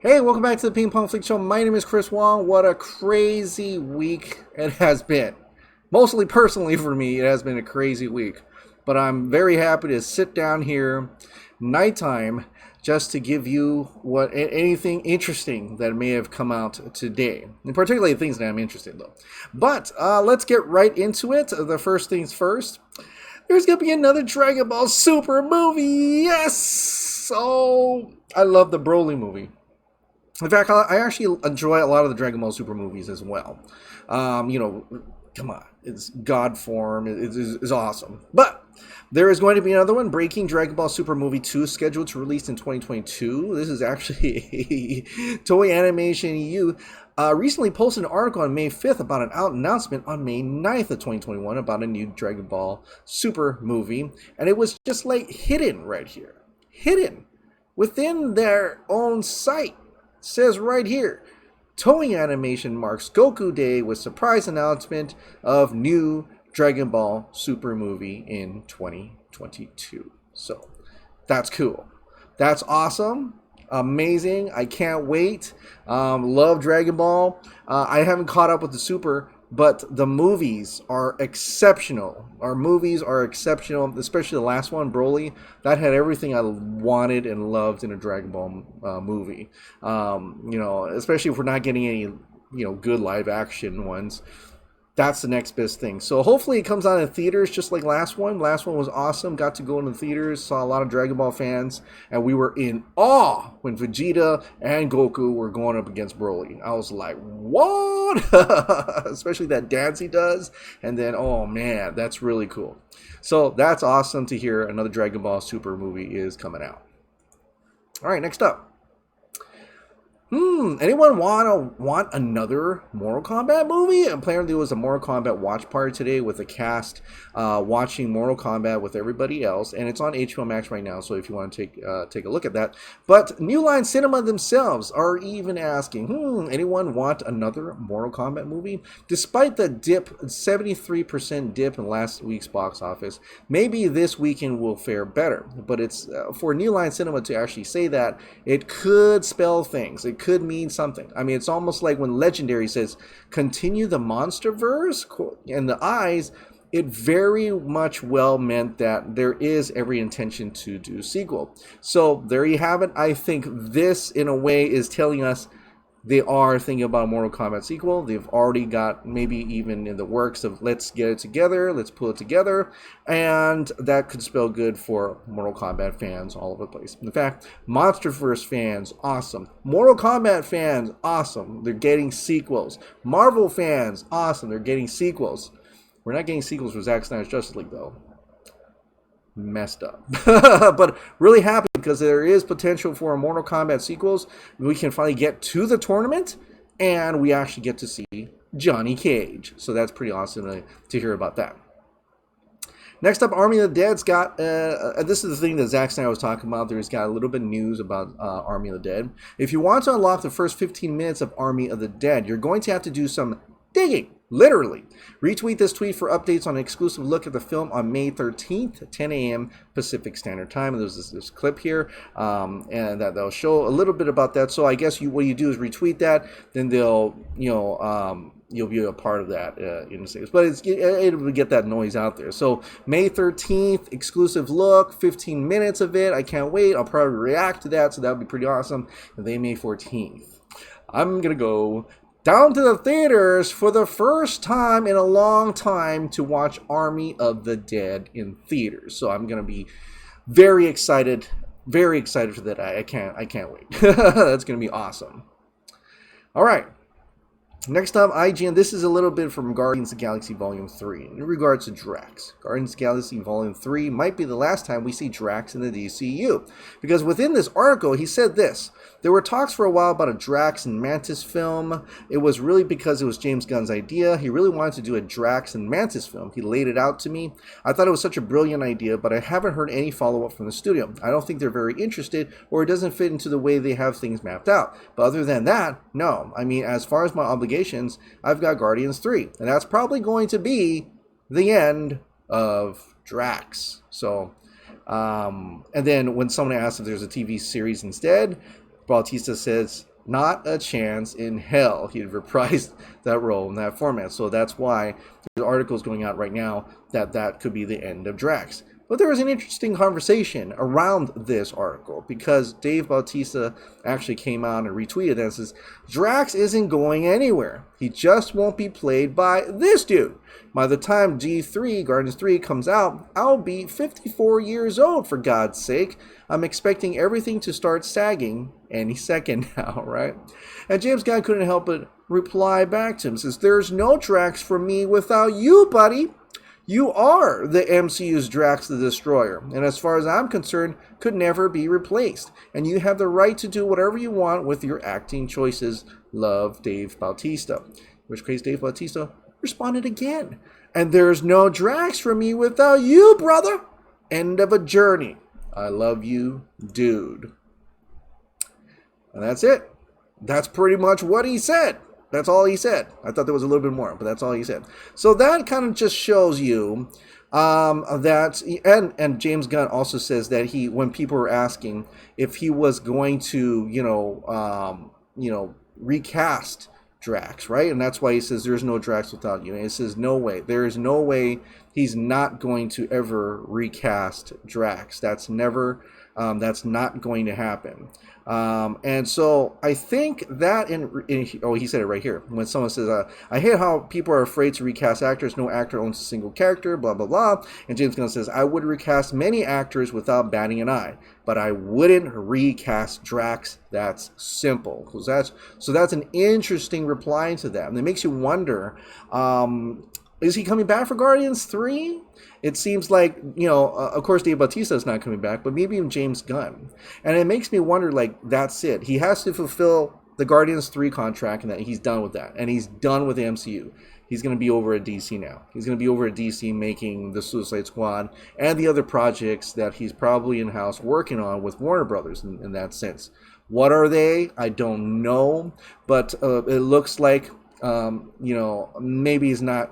Hey, welcome back to the Ping Pong Flix Show. My name is Chris Wong. What a crazy week it has been. Mostly personally for me, it has been a crazy week. But I'm very happy to sit down here, nighttime, just to give you anything interesting that may have come out today. And particularly things that I'm interested in, though. But let's get right into it. The first things first. There's going to be another Dragon Ball Super movie. Yes! Oh, I love the Broly movie. In fact, I actually enjoy a lot of the Dragon Ball Super movies as well. Come on, it's God form, it's awesome. But there is going to be another one, Breaking Dragon Ball Super Movie 2, scheduled to release in 2022. This is actually Toei Animation EU. Recently posted an article on May 5th about an announcement on May 9th of 2021 about a new Dragon Ball Super movie. And it was just like hidden right here. Hidden within their own site. It says right here, Toei Animation marks Goku Day with surprise announcement of new Dragon Ball Super movie in 2022. So that's cool. That's awesome. Amazing. I can't wait. Love Dragon Ball. I haven't caught up with the Super, but the movies are exceptional. Our movies are exceptional, especially the last one, Broly. That had everything I wanted and loved in a Dragon Ball movie. Especially if we're not getting any, good live action ones. That's the next best thing. So hopefully it comes out in theaters just like last one. Last one was awesome. Got to go into the theaters. Saw a lot of Dragon Ball fans. And we were in awe when Vegeta and Goku were going up against Broly. I was like, what? Especially that dance he does. And then, oh man, that's really cool. So that's awesome to hear another Dragon Ball Super movie is coming out. All right, next up. Anyone want another Mortal Kombat movie? Apparently there was a Mortal Kombat watch party today with the cast watching Mortal Kombat with everybody else, and it's on HBO Max right now, so if you want to take a look at that. But New Line Cinema themselves are even asking, anyone want another Mortal Kombat movie? Despite the 73% dip in last week's box office, maybe this weekend will fare better. But it's for New Line Cinema to actually say that, it could spell things. It could mean something. I mean, it's almost like when Legendary says, continue the Monsterverse, and the eyes, it very much well meant that there is every intention to do a sequel. So there you have it. I think this, in a way, is telling us they are thinking about a Mortal Kombat sequel. They've already got maybe even in the works of let's get it together, let's pull it together, and that could spell good for Mortal Kombat fans all over the place. In fact, Monsterverse fans, awesome. Mortal Kombat fans, awesome. They're getting sequels. Marvel fans, awesome. They're getting sequels. We're not getting sequels for Zack Snyder's Justice League, though. Messed up. But really happy because there is potential for a Mortal Kombat sequels. We can finally get to the tournament and we actually get to see Johnny Cage. So that's pretty awesome to hear about that. Next up, Army of the Dead's got, this is the thing that Zack Snyder was talking about. There's got a little bit of news about Army of the Dead. If you want to unlock the first 15 minutes of Army of the Dead, you're going to have to do some digging. Literally. Retweet this tweet for updates on an exclusive look at the film on May 13th, 10 a.m. Pacific Standard Time. And there's this clip here, and that'll show a little bit about that. So I guess what you do is retweet that, then they'll, you'll be a part of that in a sense. But it'll get that noise out there. So May 13th, exclusive look, 15 minutes of it. I can't wait. I'll probably react to that, so that would be pretty awesome. And then May 14th, I'm going to go down to the theaters for the first time in a long time to watch Army of the Dead in theaters. So I'm going to be very excited for that. I can't wait. That's going to be awesome. All right. Next up, IGN. This is a little bit from Guardians of the Galaxy Volume 3 in regards to Drax. Guardians of the Galaxy Volume 3 might be the last time we see Drax in the DCU. Because within this article, he said this. There were talks for a while about a Drax and Mantis film. It was really because it was James Gunn's idea. He really wanted to do a Drax and Mantis film. He laid it out to me. I thought it was such a brilliant idea, but I haven't heard any follow-up from the studio. I don't think they're very interested, or it doesn't fit into the way they have things mapped out. But other than that, no. I mean, as far as my obligations, I've got Guardians 3. And that's probably going to be the end of Drax. So, and then when someone asks if there's a TV series instead, Bautista says, Not a chance in hell he'd reprise that role in that format. So that's why there's articles going out right now that could be the end of Drax. But there was an interesting conversation around this article because Dave Bautista actually came out and retweeted and says, Drax isn't going anywhere. He just won't be played by this dude. By the time G3, Guardians 3 comes out, I'll be 54 years old, for God's sake. I'm expecting everything to start sagging any second now, right? And James Gunn couldn't help but reply back to him. Says, there's no Drax for me without you, buddy. You are the MCU's Drax the Destroyer, and as far as I'm concerned, could never be replaced. And you have the right to do whatever you want with your acting choices. Love, Dave Bautista. In which case, Dave Bautista responded again. And there's no Drax for me without you, brother. End of a journey. I love you, dude. And that's it. That's pretty much what he said. That's all he said. I thought there was a little bit more, but that's all he said. So that kind of just shows you that, and James Gunn also says that when people were asking if he was going to, recast Drax, right? And that's why he says there's no Drax without you. And he says no way. There is no way he's not going to ever recast Drax. That's never. That's not going to happen. And so I think that he said it right here. When someone says, I hate how people are afraid to recast actors. No actor owns a single character, blah, blah, blah. And James Gunn says, I would recast many actors without batting an eye, but I wouldn't recast Drax. That's simple. So that's an interesting reply to that. And it makes you wonder, is he coming back for Guardians 3? It seems like, of course, Dave Bautista is not coming back, but maybe even James Gunn. And it makes me wonder, that's it. He has to fulfill the Guardians 3 contract, and that he's done with that. And he's done with the MCU. He's going to be over at DC now. He's going to be over at DC making the Suicide Squad and the other projects that he's probably in-house working on with Warner Brothers in that sense. What are they? I don't know. But it looks like maybe it's not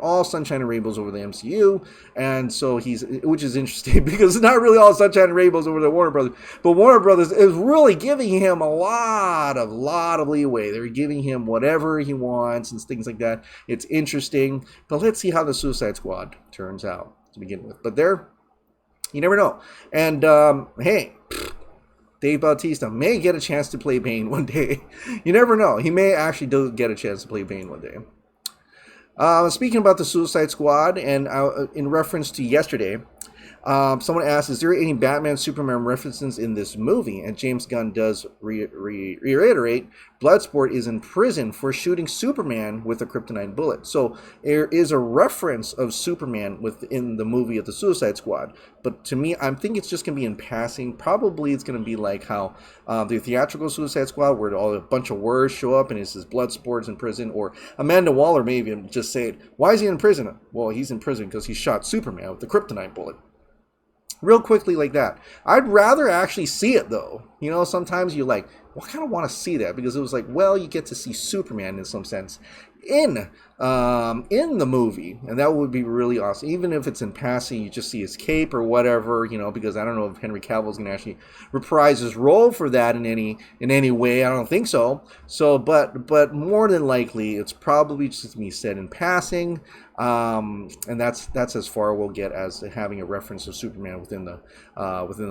all sunshine and rainbows over the MCU, and so which is interesting because it's not really all sunshine and rainbows over the Warner Brothers, but Warner Brothers is really giving him a lot of leeway. They're giving him whatever he wants and things like that. It's interesting, but let's see how the Suicide Squad turns out to begin with. But you never know. And hey, Dave Bautista may get a chance to play Bane one day. You never know. He may actually get a chance to play Bane one day. Speaking about the Suicide Squad, and in reference to yesterday, someone asked, is there any Batman Superman references in this movie? And James Gunn does reiterate, Bloodsport is in prison for shooting Superman with a kryptonite bullet. So there is a reference of Superman within the movie of the Suicide Squad. But to me, I think it's just going to be in passing. Probably it's going to be like how the theatrical Suicide Squad, where a bunch of words show up and it says Bloodsport's in prison. Or Amanda Waller maybe just say, why is he in prison? Well, he's in prison because he shot Superman with the kryptonite bullet. Real quickly like that. I'd rather actually see it though. Sometimes you're like, well, I kind of want to see that because it was like, well, you get to see Superman in some sense in the movie, and that would be really awesome. Even if it's in passing, you just see his cape or whatever, because I don't know if Henry Cavill is going to actually reprise his role for that in any way. I don't think so. So, but more than likely, it's probably just me said in passing. And that's as far we'll get as having a reference of Superman within the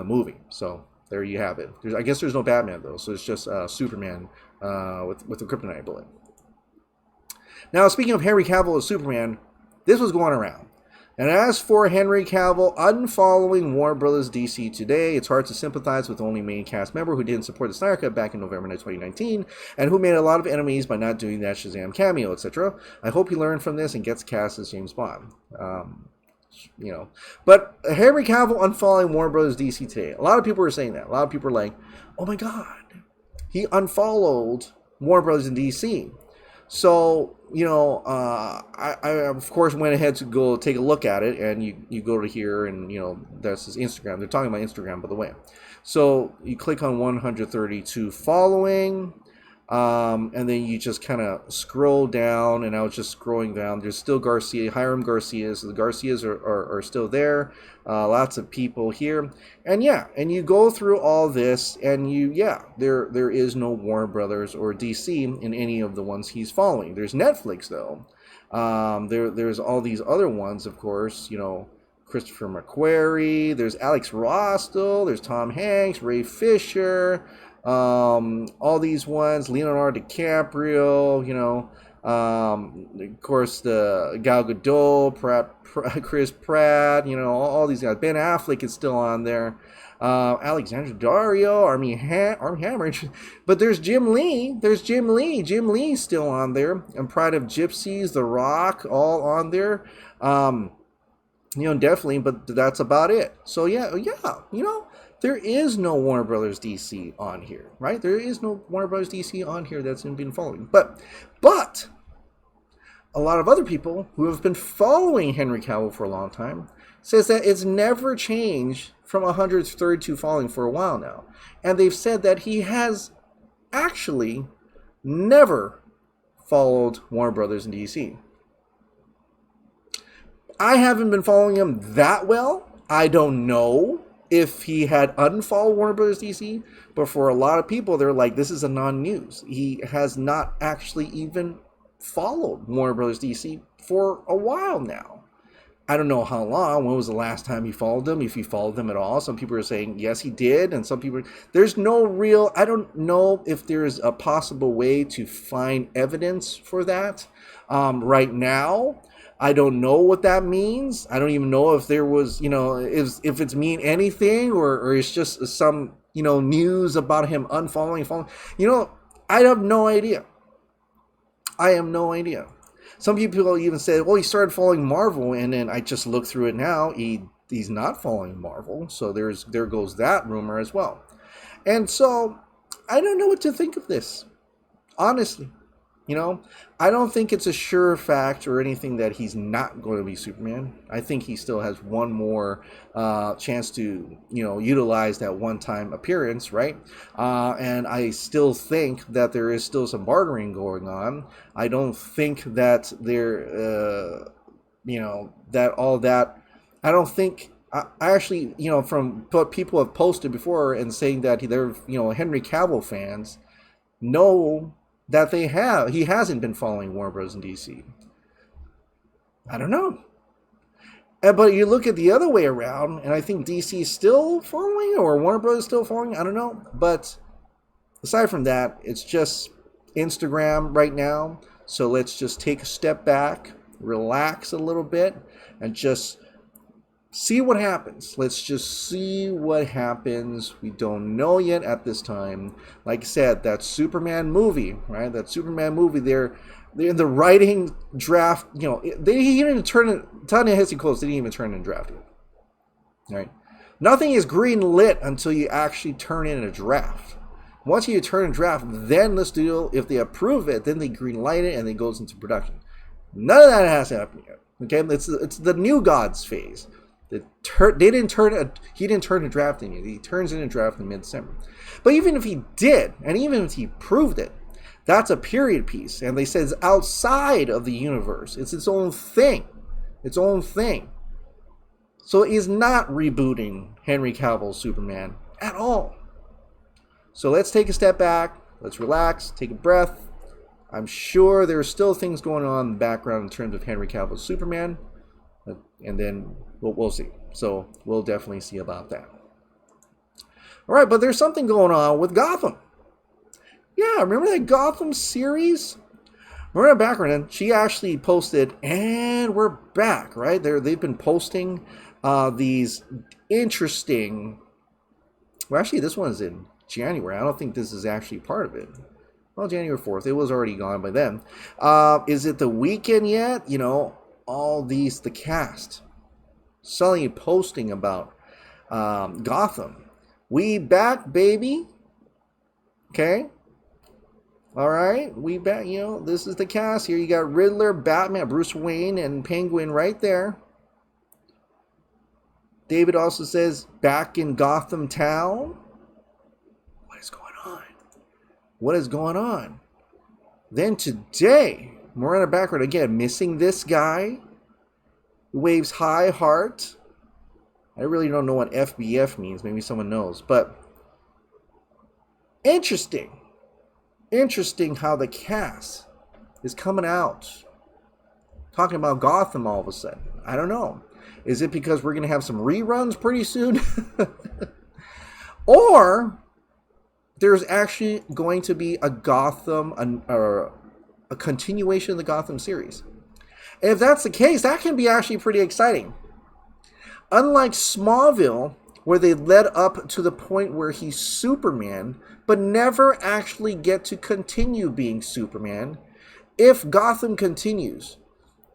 movie. So there you have it. I guess there's no Batman though, so it's just Superman with a kryptonite bullet. Now, speaking of Henry Cavill as Superman, this was going around. And as for Henry Cavill unfollowing Warner Brothers DC today, it's hard to sympathize with the only main cast member who didn't support the Snyder Cut back in November 2019, and who made a lot of enemies by not doing that Shazam cameo, etc. I hope he learned from this and gets cast as James Bond. But Henry Cavill unfollowing Warner Brothers DC today. A lot of people were saying that. A lot of people were like, oh my God, he unfollowed Warner Brothers in DC. So, I of course went ahead to go take a look at it, and you go to here, and, that's his Instagram. They're talking about Instagram, by the way. So you click on 132 following. And then you just kind of scroll down, and I was just scrolling down. There's still Hiram Garcia. So the Garcias are still there. Lots of people here. And yeah, and you go through all this, and there is no Warner Brothers or DC in any of the ones he's following. There's Netflix, though. There's all these other ones, of course, Christopher McQuarrie, there's Alex Ross still, there's Tom Hanks, Ray Fisher, all these ones, Leonardo DiCaprio, of course the Gal Gadot, Chris Pratt, all these guys. Ben Affleck is still on there. Alexandra Dario, Armie Hammer, but there's Jim Lee. Jim Lee's still on there. And Pride of Gypsies, The Rock, all on there. Definitely, but that's about it. So yeah, there is no Warner Brothers DC on here, right? There is no Warner Brothers DC on here that's been following. But a lot of other people who have been following Henry Cavill for a long time says that it's never changed from 132 following for a while now. And they've said that he has actually never followed Warner Brothers and DC. I haven't been following him that well. I don't know if he had unfollowed Warner Brothers DC, but for a lot of people, they're like, this is a non-news. He has not actually even followed Warner Brothers DC for a while now. I don't know how long. When was the last time he followed them? If he followed them at all? Some people are saying yes, he did, and some people. There's no real. I don't know if there's a possible way to find evidence for that right now. I don't know what that means. I don't even know if there was, if it's mean anything or it's just some, news about him unfollowing, following. I have no idea. Some people even said, well, he started following Marvel, and then I just looked through it now. He's not following Marvel, so there goes that rumor as well. And so I don't know what to think of this, honestly. I don't think it's a sure fact or anything that he's not going to be Superman. I think he still has one more chance to, utilize that one-time appearance, right? And I still think that there is still some bartering going on. I don't think that I don't think. I actually, from what people have posted before and saying that they're, Henry Cavill fans, know that he hasn't been following Warner Bros. And DC. I don't know. But you look at the other way around, and I think DC is still following, or Warner Bros. Is still following. I don't know. But aside from that, it's just Instagram right now. So let's just take a step back, relax a little bit, and just see what happens. Let's just see what happens. We don't know yet at this time. Like I said, that Superman movie, right? They're in the writing draft. They didn't even turn it. Ta-Nehisi Coates didn't even turn in draft yet. Right? Nothing is green lit until you actually turn in a draft. Once you turn in draft, then the studio, if they approve it, then they green light it and it goes into production. None of that has happened yet. Okay, it's the new gods phase. He didn't turn a draft in yet. He turns in a draft in mid-December. But even if he did, and even if he proved it, that's a period piece. And they said it's outside of the universe. It's its own thing. So he's not rebooting Henry Cavill's Superman at all. So let's take a step back. Let's relax. Take a breath. I'm sure there are still things going on in the background in terms of Henry Cavill's Superman. And then we'll see. So we'll definitely see about that. All right, but there's something going on with Gotham. Yeah, remember that Gotham series? Remember that background? She actually posted, and we're back, right? They've been posting these interesting... Well, actually, this one's in January. I don't think this is actually part of it. Well, January 4th. It was already gone by then. Is it the weekend yet? The cast suddenly posting about Gotham. We back, baby. Okay. All right. We back. This is the cast here. You got Riddler, Batman, Bruce Wayne, and Penguin right there. David also says back in Gotham Town. What is going on? What is going on? Then today, Miranda Backward again, missing this guy. Waves high heart. I really don't know what FBF means. Maybe someone knows. But interesting. Interesting how the cast is coming out. Talking about Gotham all of a sudden. I don't know. Is it because we're going to have some reruns pretty soon? Or there's actually going to be a Gotham, a continuation of the Gotham series. And if that's the case, that can be actually pretty exciting. Unlike Smallville, where they led up to the point where he's Superman, but never actually get to continue being Superman, if Gotham continues,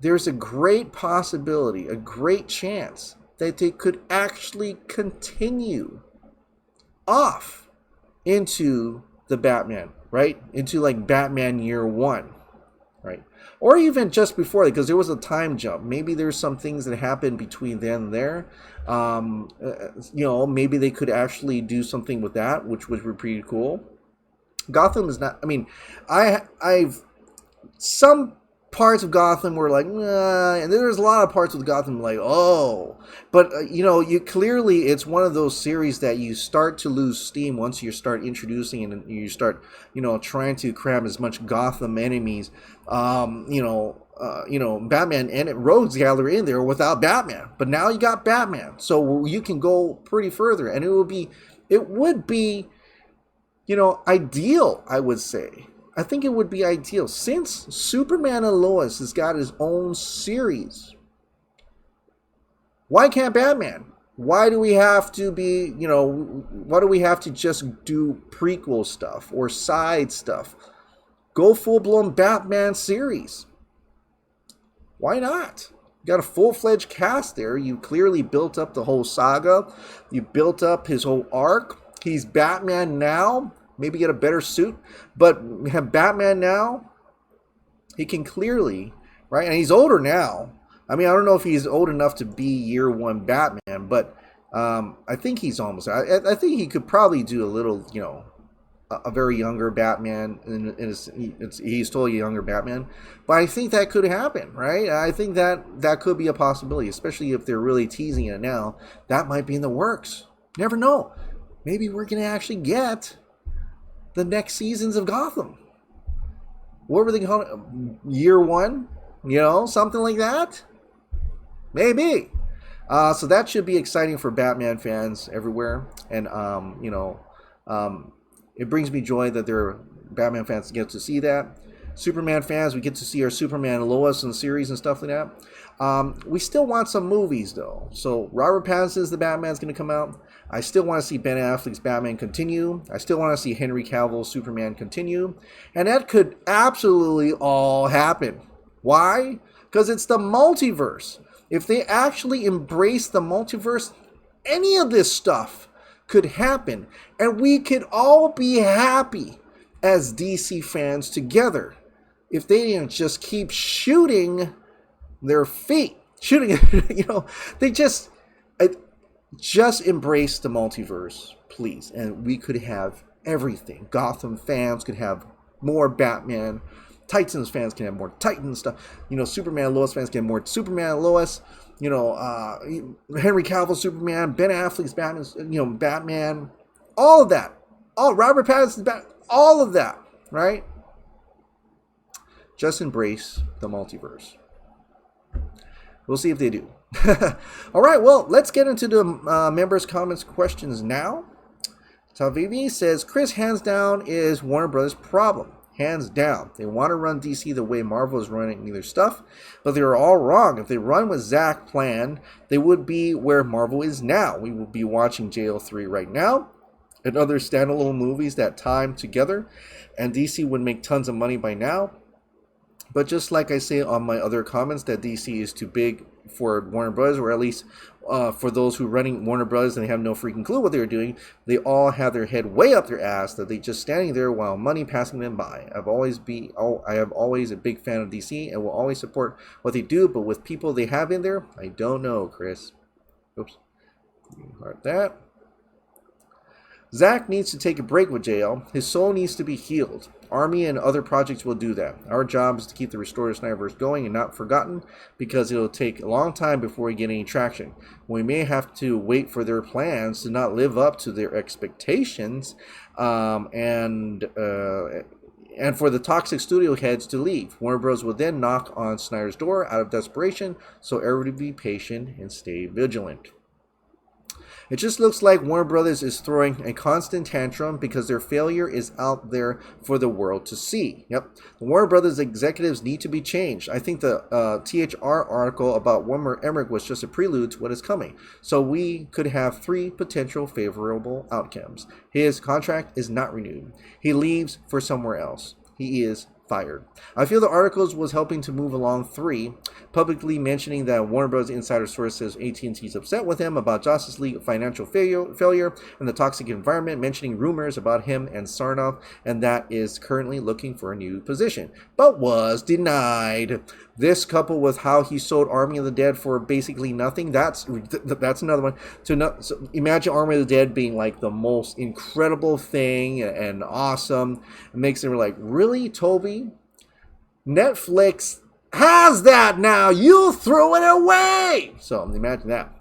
there's a great possibility, a great chance that they could actually continue off into the Batman, right? Into like Batman Year One, right? Or even just before that, because there was a time jump. Maybe there's some things that happened between then and there. Maybe they could actually do something with that, which would be pretty cool. Gotham is not, I mean, I've some parts of Gotham were like, nah, and then there's a lot of parts of Gotham like, oh, but you clearly, it's one of those series that you start to lose steam once you start introducing it and you start, trying to cram as much Gotham enemies, Batman and Rogues Gallery in there without Batman. But now you got Batman, so you can go pretty further, and it would be, ideal, I would say. I think it would be ideal since Superman and Lois has got his own series. Why can't Batman? Why do we have to be, why do we have to just do prequel stuff or side stuff? Go full-blown Batman series. Why not? You got a full-fledged cast there. You clearly built up the whole saga. You built up his whole arc. He's Batman now. Maybe get a better suit, but have Batman now. He can clearly, right? And he's older now. I mean, I don't know if he's old enough to be Year One Batman, but I think he's almost. I think he could probably do a little, a very younger Batman. He's still a younger Batman, but I think that could happen, right? I think that could be a possibility, especially if they're really teasing it now. That might be in the works. Never know. Maybe we're gonna actually get the next seasons of Gotham. What were they calling it? Year One? Something like that? Maybe. So that should be exciting for Batman fans everywhere. And, it brings me joy that there are Batman fans get to see that. Superman fans, we get to see our Superman and Lois in the series and stuff like that. We still want some movies, though. So Robert Pattinson's The Batman's going to come out. I still want to see Ben Affleck's Batman continue. I still want to see Henry Cavill's Superman continue. And that could absolutely all happen. Why? Because it's the multiverse. If they actually embrace the multiverse, any of this stuff could happen. And we could all be happy as DC fans together if they didn't just keep shooting their feet. They just embrace the multiverse, please. And we could have everything. Gotham fans could have more Batman. Titans fans can have more Titan stuff. Superman and Lois fans can have more Superman and Lois. Henry Cavill's Superman, Ben Affleck's Batman, Batman. All of that. Robert Pattinson's Batman. All of that, right? Just embrace the multiverse. We'll see if they do. All right, well, let's get into the members' comments questions now. Tavivi says, Chris, hands down, is Warner Brothers' problem. Hands down. They want to run DC the way Marvel is running their stuff, but they are all wrong. If they run with Zack plan, they would be where Marvel is now. We will be watching JL3 right now and other standalone movies that time together, and DC would make tons of money by now. But just like I say on my other comments, that DC is too big for Warner Bros., or at least for those who are running Warner Bros. And they have no freaking clue what they're doing. They all have their head way up their ass, that they just standing there while money passing them by. I have always a big fan of DC and will always support what they do. But with people they have in there, I don't know, Chris. Oops. Heart that. Zack needs to take a break with JL. His soul needs to be healed. Army and other projects will do that. Our job is to keep the restored Snyderverse going and not forgotten, because it'll take a long time before we get any traction. We may have to wait for their plans to not live up to their expectations, and for the toxic studio heads to leave. Warner Bros. Will then knock on Snyder's door out of desperation, so everybody be patient and stay vigilant. It just looks like Warner Brothers is throwing a constant tantrum because their failure is out there for the world to see. Yep. The Warner Brothers executives need to be changed. I think the THR article about Wilmer Emmerich was just a prelude to what is coming. So we could have 3 potential favorable outcomes. His contract is not renewed. He leaves for somewhere else. He is fired. I feel the articles was helping to move along 3, publicly mentioning that Warner Bros. Insider source says AT&T is upset with him about Justice League financial failure and the toxic environment, mentioning rumors about him and Sarnoff, and that is currently looking for a new position, but was denied. This coupled with how he sold Army of the Dead for basically nothing, that's another one. So imagine Army of the Dead being like the most incredible thing and awesome. It makes them like, really, Toby? Netflix has that now. You threw it away. So imagine that.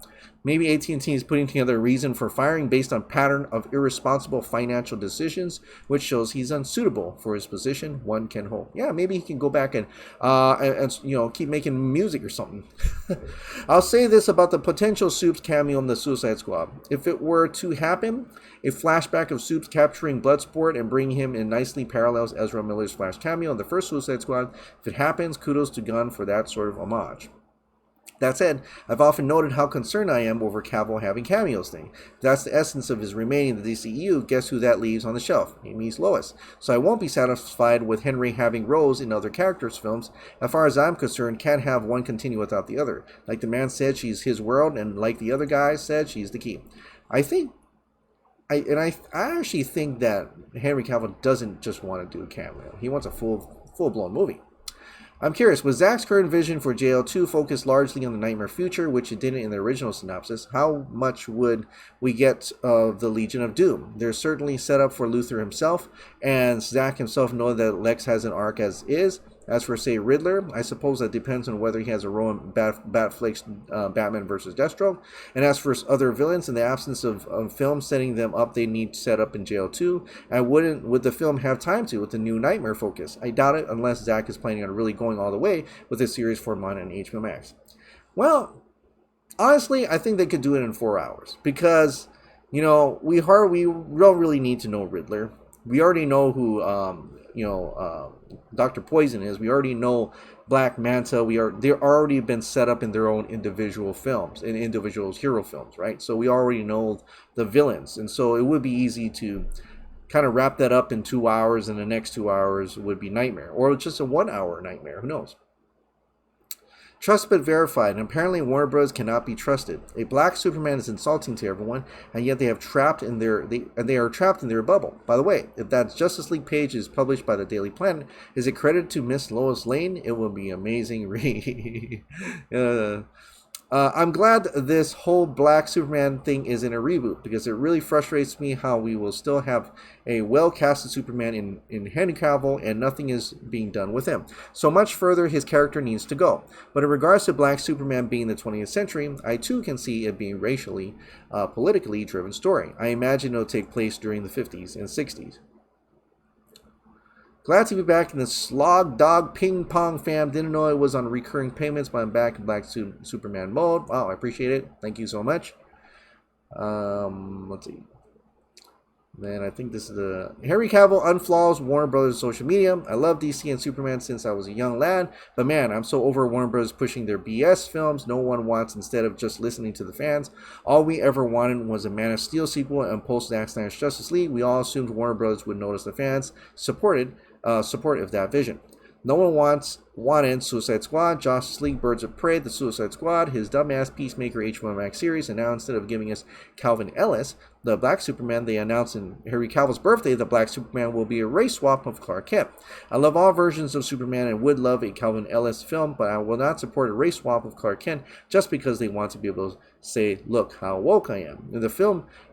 Maybe AT&T is putting together a reason for firing based on pattern of irresponsible financial decisions, which shows he's unsuitable for his position. One can hope. Yeah, maybe he can go back and keep making music or something. I'll say this about the potential Soups cameo in the Suicide Squad. If it were to happen, a flashback of Soups capturing Bloodsport and bringing him in nicely parallels Ezra Miller's Flash cameo in the first Suicide Squad. If it happens, kudos to Gunn for that sort of homage. That said, I've often noted how concerned I am over Cavill having cameos thing. If that's the essence of his remaining in the DCEU, guess who that leaves on the shelf? It means Lois. So I won't be satisfied with Henry having roles in other characters' films. As far as I'm concerned, can't have one continue without the other. Like the man said, she's his world, and like the other guy said, she's the key. I actually think that Henry Cavill doesn't just want to do a cameo. He wants a full-blown movie. I'm curious, was Zack's current vision for JL2 focused largely on the nightmare future, which it didn't in the original synopsis? How much would we get of the Legion of Doom? There's certainly set up for Luthor himself, and Zack himself knows that Lex has an arc as is. As for, say, Riddler, I suppose that depends on whether he has a role in Batfleck's Batman vs. Deathstroke. And as for other villains, in the absence of film setting them up, they need set up in JL2. And would the film have time to with the new Nightmare focus? I doubt it, unless Zack is planning on really going all the way with this series for Mon and HBO Max. Well, honestly, I think they could do it in 4 hours. Because, we don't really need to know Riddler. We already know who... Dr. Poison is. We already know Black Manta. They're already been set up in their own individual films, in individual hero films, right? So we already know the villains, and so it would be easy to kind of wrap that up in 2 hours, and the next 2 hours would be Nightmare, or just a 1 hour Nightmare. Who knows? Trust but verified, and apparently Warner Bros. Cannot be trusted. A black Superman is insulting to everyone, and yet they are trapped in their bubble. By the way, if that Justice League page is published by the Daily Planet, is it credited to Miss Lois Lane? It will be amazing read. I'm glad this whole black Superman thing is in a reboot, because it really frustrates me how we will still have a well-casted Superman in Henry Cavill and nothing is being done with him. So much further his character needs to go. But in regards to black Superman being the 20th century, I too can see it being racially, politically driven story. I imagine it'll take place during the 50s and 60s. Glad to be back in the Slog Dog Ping Pong fam. Didn't know it was on recurring payments, but I'm back in Black Superman mode. Wow, I appreciate it. Thank you so much. Let's see. Then I think this is the Henry Cavill unfollows Warner Brothers social media. I love DC and Superman since I was a young lad, but man, I'm so over Warner Brothers pushing their BS films no one wants instead of just listening to the fans. All we ever wanted was a Man of Steel sequel and post Zack Snyder's Justice League. We all assumed Warner Brothers would notice the fans supportive of that vision. No one wants wanted Suicide Squad, Justice League, Birds of Prey, The Suicide Squad, his dumbass Peacemaker HBO Max series, and now instead of giving us Calvin Ellis, the Black Superman, they announced in Henry Cavill's birthday the Black Superman will be a race swap of Clark Kent. I love all versions of Superman and would love a Calvin Ellis film, but I will not support a race swap of Clark Kent just because they want to be able to say, look how woke I am. If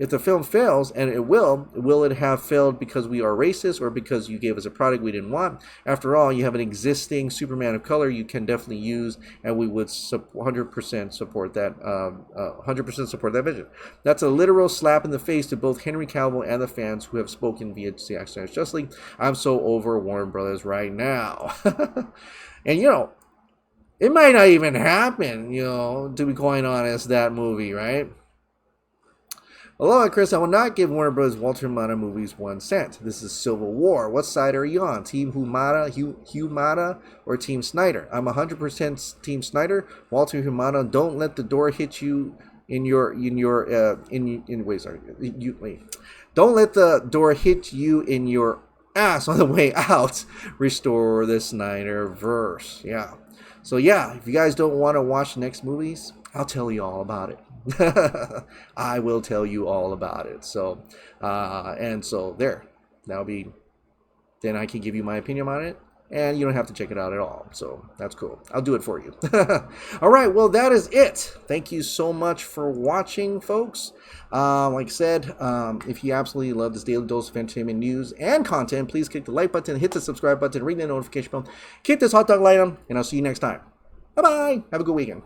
the film fails, and it will it have failed because we are racist or because you gave us a product we didn't want? After all, you have an existing Superman of color you can definitely use, and we would 100% support that. 100% support that vision. That's a literal slap in the face to both Henry Cavill and the fans who have spoken via Zack Snyder's Justice League. I'm so over Warner Brothers right now. And it might not even happen, to be quite honest, that movie, right? Aloha, Chris. I will not give Warner Bros. Walter Hamada movies 1 cent. This is Civil War. What side are you on? Team Humada or Team Snyder? I'm 100% Team Snyder. Walter Hamada, don't let the door hit you Don't let the door hit you in your ass on the way out. Restore the Snyderverse. Yeah. So yeah, if you guys don't want to watch the next movies, I'll tell you all about it. I will tell you all about it. So, and so there, then I can give you my opinion on it, and you don't have to check it out at all. So that's cool. I'll do it for you. All right. Well, that is it. Thank you so much for watching, folks. Like I said, if you absolutely love this daily dose of entertainment news and content, please click the like button, hit the subscribe button, ring the notification bell, kick this hot dog light on, and I'll see you next time. Bye-bye. Have a good weekend.